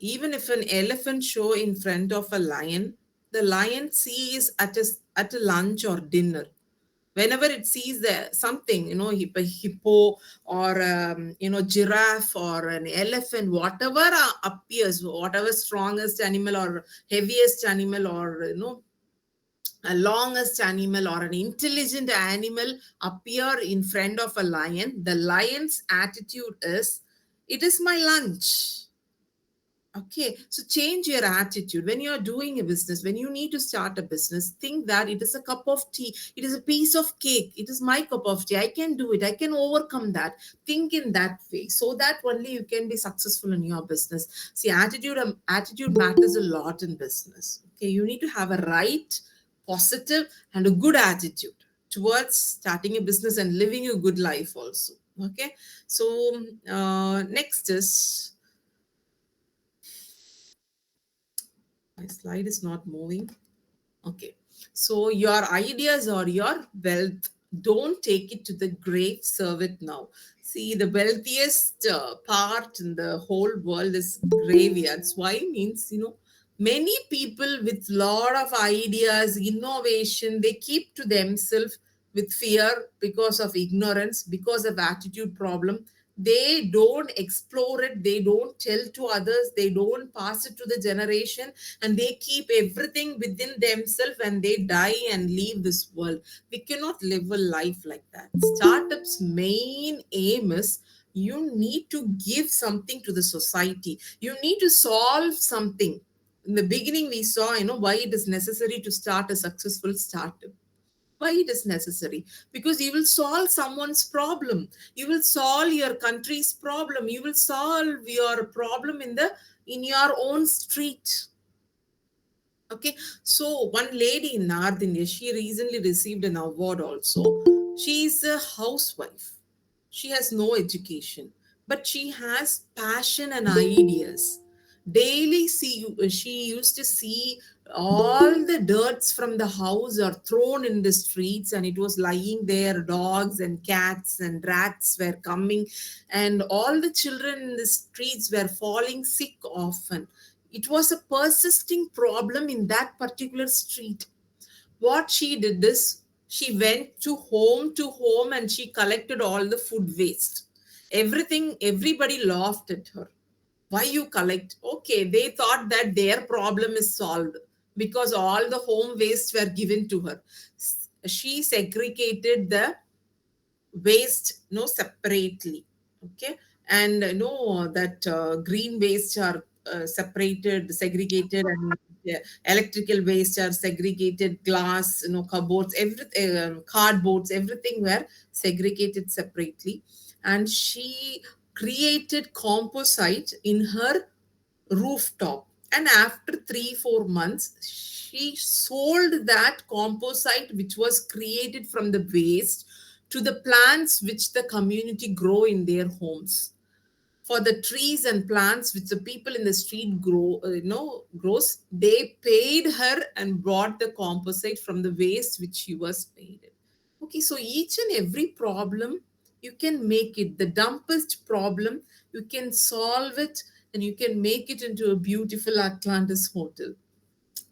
Even if an elephant show in front of a lion, the lion sees at a lunch or dinner. Whenever it sees something, a hippo or giraffe or an elephant, whatever appears, whatever strongest animal or heaviest animal or a longest animal or an intelligent animal appear in front of a lion, the lion's attitude is, it is my lunch. Okay, so change your attitude when you're doing a business. When you need to start a business, think that it is a cup of tea, it is a piece of cake, it is my cup of tea. I can do it, I can overcome that. Think in that way, so that only you can be successful in your business. See, attitude matters a lot in business. Okay, you need to have a right, positive, and a good attitude towards starting a business and living a good life also. Okay, so next is, my slide is not moving. Okay. So your ideas or your wealth, don't take it to the grave, serve it now. See, the wealthiest part in the whole world is graveyards. Why? Means, many people with lot of ideas, innovation, they keep to themselves with fear because of ignorance, because of attitude problem. They don't explore it, they don't tell to others, they don't pass it to the generation, and they keep everything within themselves and they die and leave this world. We cannot live a life like that. Startups main aim is, you need to give something to the society, you need to solve something. In the beginning we saw, why it is necessary to start a successful startup. Why it is necessary? Because you will solve someone's problem, you will solve your country's problem, you will solve your problem in your own street. Okay, so one lady in North India, she recently received an award also. She is a housewife. She has no education, but she has passion and ideas. Daily, she used to see all the dirts from the house are thrown in the streets, and it was lying there. Dogs and cats and rats were coming, and all the children in the streets were falling sick often. It was a persisting problem in that particular street. What she did is, she went to home and she collected all the food waste. Everything, everybody laughed at her. Why you collect? Okay, they thought that their problem is solved because all the home waste were given to her. She segregated the waste, separately. Okay, and that green waste are separated, segregated, and Yeah, electrical waste are segregated, glass, cupboards, everything, cardboards, everything were segregated separately. And she created composite in her rooftop. And after 3 4 months, she sold that composite which was created from the waste to the plants which the community grow in their homes. For the trees and plants which the people in the street grows, they paid her and brought the composite from the waste which she was paid. Okay, so each and every problem you can make it the dumbest problem, you can solve it, and you can make it into a beautiful Atlantis hotel.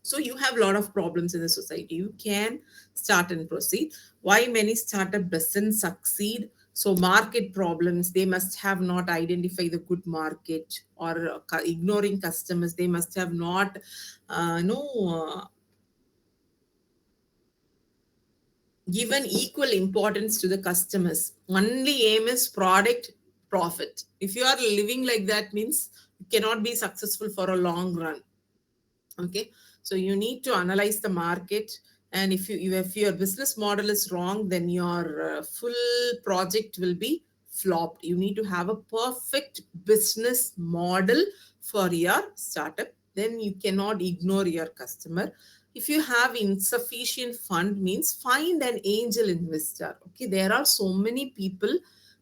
So you have a lot of problems in the society, you can start and proceed. Why many startup doesn't succeed? So market problems, they must have not identified the good market, or ignoring customers, they must have not no given equal importance to the customers. Only aim is product, profit. If you are living like that, means you cannot be successful for a long run. Okay, so you need to analyze the market. And if your business model is wrong, then your full project will be flopped. You need to have a perfect business model for your startup, then you cannot ignore your customer. If you have insufficient fund, means find an angel investor. Okay, there are so many people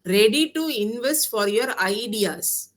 ready to invest for your ideas.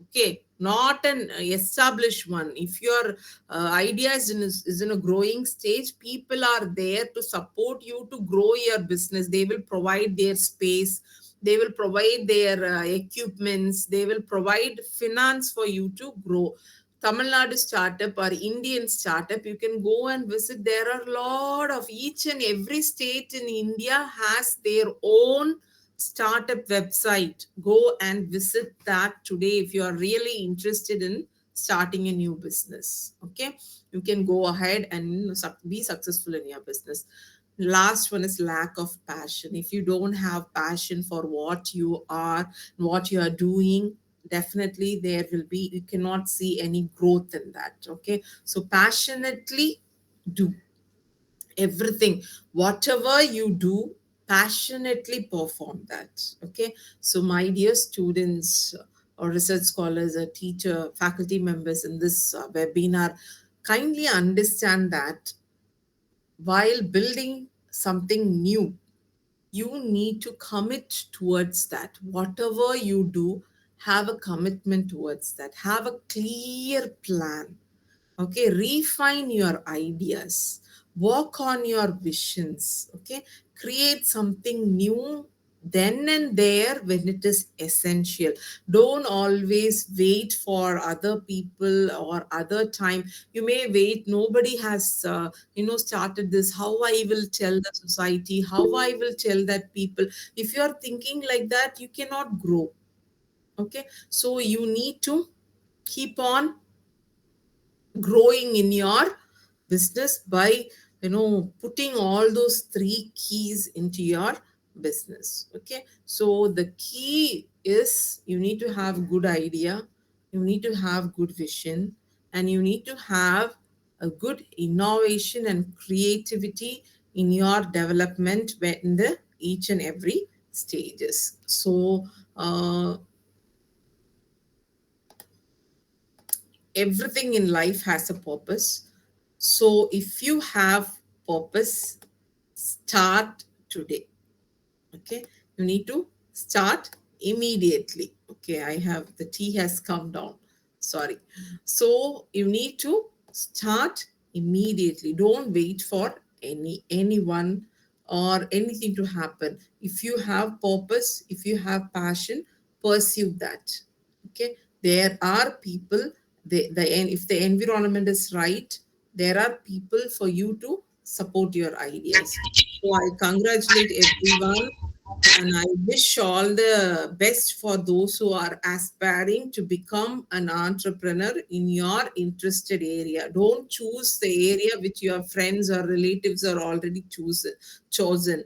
Okay, not an established one. If your idea is in a growing stage, people are there to support you to grow your business. They will provide their space, they will provide their equipments, they will provide finance for you to grow. Tamil Nadu startup or Indian startup, you can go and visit. There are a lot of, each and every state in India has their own startup website. Go and visit that today if you are really interested in starting a new business. Okay, you can go ahead and be successful in your business. Last one is lack of passion. If you don't have passion for what you are, what you are doing, definitely there will be, you cannot see any growth in that. Okay, so passionately do everything, whatever you do, passionately perform that. Okay, so my dear students, or research scholars, or teacher, faculty members in this webinar, kindly understand that while building something new, you need to commit towards that. Whatever you do, have a commitment towards that, have a clear plan. Okay, refine your ideas, work on your visions. Okay, create something new then and there when it is essential. Don't always wait for other people or other time. You may wait, nobody has started this, how I will tell the society, how I will tell that people. If you are thinking like that, you cannot grow. Okay, so you need to keep on growing in your business by putting all those three keys into your business. Okay, so the key is you need to have good idea, you need to have good vision, and you need to have a good innovation and creativity in your development in the each and every stages. So everything in life has a purpose. So if you have purpose, start today. Okay, you need to start immediately. Okay, I have, the tea has come down, sorry. So you need to start immediately. Don't wait for anyone or anything to happen. If you have purpose, if you have passion, pursue that. Okay, there are people, if the environment is right, there are people for you to support your ideas. So I congratulate everyone, and I wish all the best for those who are aspiring to become an entrepreneur in your interested area. Don't choose the area which your friends or relatives are already chosen.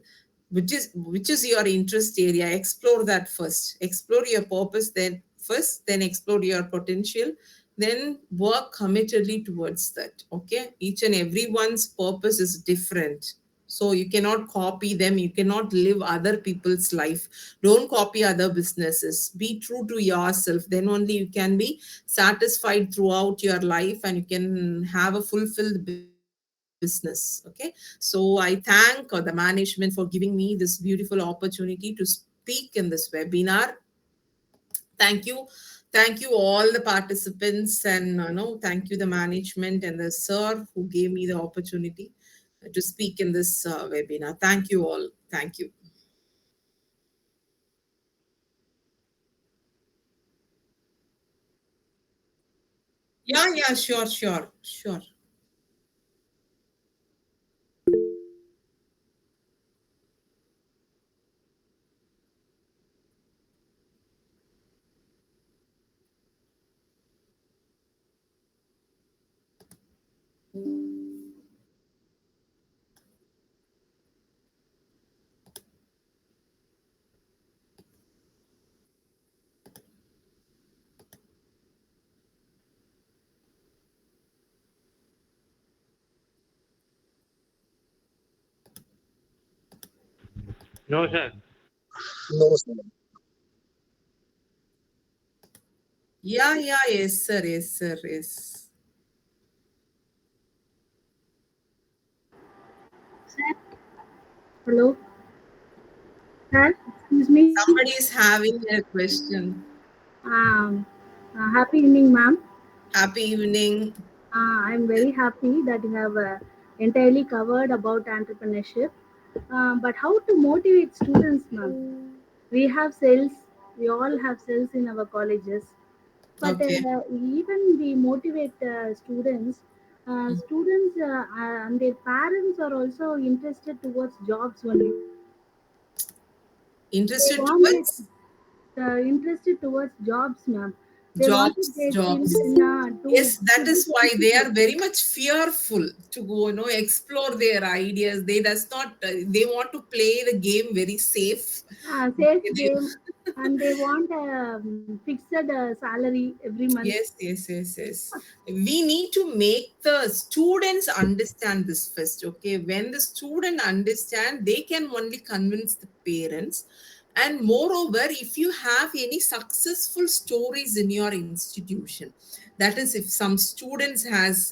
Which is your interest area. Explore that first. Explore your purpose then first, then explore your potential, then work committedly towards that. Okay, each and everyone's purpose is different, so you cannot copy them, you cannot live other people's life. Don't copy other businesses, be true to yourself, then only you can be satisfied throughout your life and you can have a fulfilled business. Okay, so I thank the management for giving me this beautiful opportunity to speak in this webinar. Thank you. Thank you all the participants, and no, thank you the management and the sir who gave me the opportunity to speak in this webinar. Thank you all. Thank you. Yeah, yeah, sure, sure, sure. No, sir. No, sir. Yeah, yeah, yes, sir, yes, sir, yes. Sir, hello. Sir, excuse me. Somebody is having a question. Um, Happy evening, ma'am. Happy evening. I'm very happy that you have entirely covered about entrepreneurship. But how to motivate students, ma'am? We have cells. We all have cells in our colleges. But Okay. even we motivate students. Students and their parents are also interested towards jobs only. They Interested want it towards interested towards jobs, ma'am. They wanted jobs, their jobs. children Yes, to that be is why they benefited. are very much fearful to go, explore their ideas. They does not. They want to play the game very safe. Safe Okay, game, and they want a fixed salary every month. yes, yes, yes, yes. We need to make the students understand this first. Okay, when the student understand, they can only convince the parents. And moreover, if you have any successful stories in your institution, that is, if some students has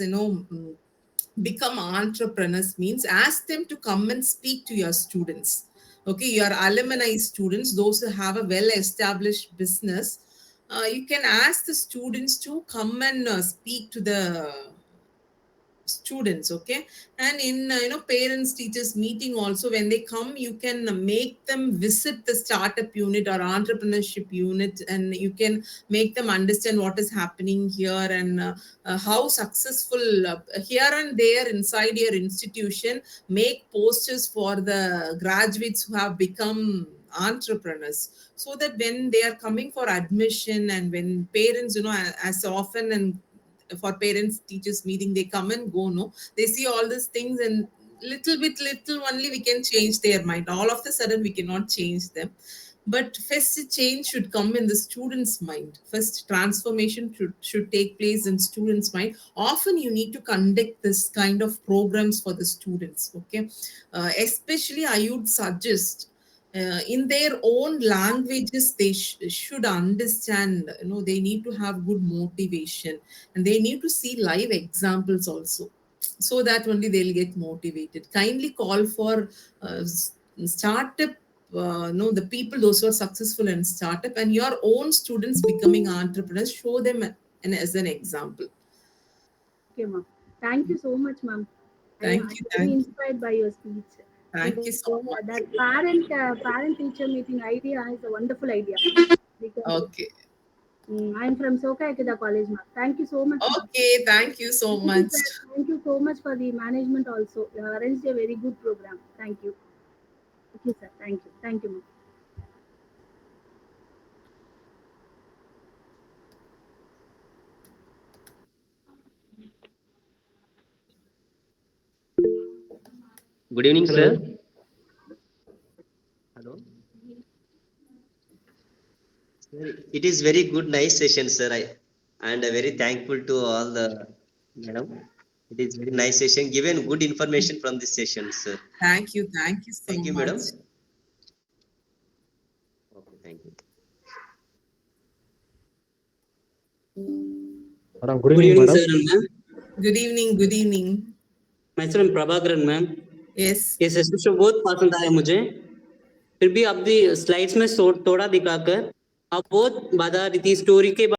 become entrepreneurs, means ask them to come and speak to your students. Okay, your alumni students, those who have a well established business, you can ask the students to come and speak to the students. Okay, and in parents teachers meeting also, when they come, you can make them visit the startup unit or entrepreneurship unit, and you can make them understand what is happening here, and how successful here and there inside your institution. Make posters for the graduates who have become entrepreneurs, so that when they are coming for admission, and when parents, as often, and for parents teachers meeting, they come and go, no, they see all these things, and little bit little only we can change their mind. All of a sudden we cannot change them, but first change should come in the student's mind. First transformation should take place in student's mind. Often you need to conduct this kind of programs for the students. Okay, especially I would suggest in their own languages, they should understand, they need to have good motivation, and they need to see live examples also, so that only they'll get motivated. Kindly call for startup, no, the people those who are successful in startup, and your own students becoming entrepreneurs, show them as an example. Okay, ma'am. Thank you so much, ma'am. Thank I'm you, very thank you, inspired by your speech. thank you Because so much. that parent teacher meeting idea is a wonderful idea. Because Okay, I'm from Soka Ekida College, ma'am. Thank you so much, ma'am. okay, thank you so Thank you, much. sir. Thank you so much for the management also. You have arranged a very good program. Thank you. Thank you, sir. Thank you. Thank you, ma'am. Good evening, sir. Hello. Hello. Sir, it is very good, nice session, sir. and very thankful to all the madam. It is very nice session. Given good information from this session, sir. Thank you. Thank you so Thank you, much. madam. Okay, thank you. Madam, good Good evening, evening, madam. sir and ma'am. Good evening. Good evening. Myself Prabhakaran, ma'am. Yes. ये session show बहुत पसंद आया मुझे. फिर भी आप भी slides में थोड़ा दिखाकर आप बहुत बता रही थी स्टोरी के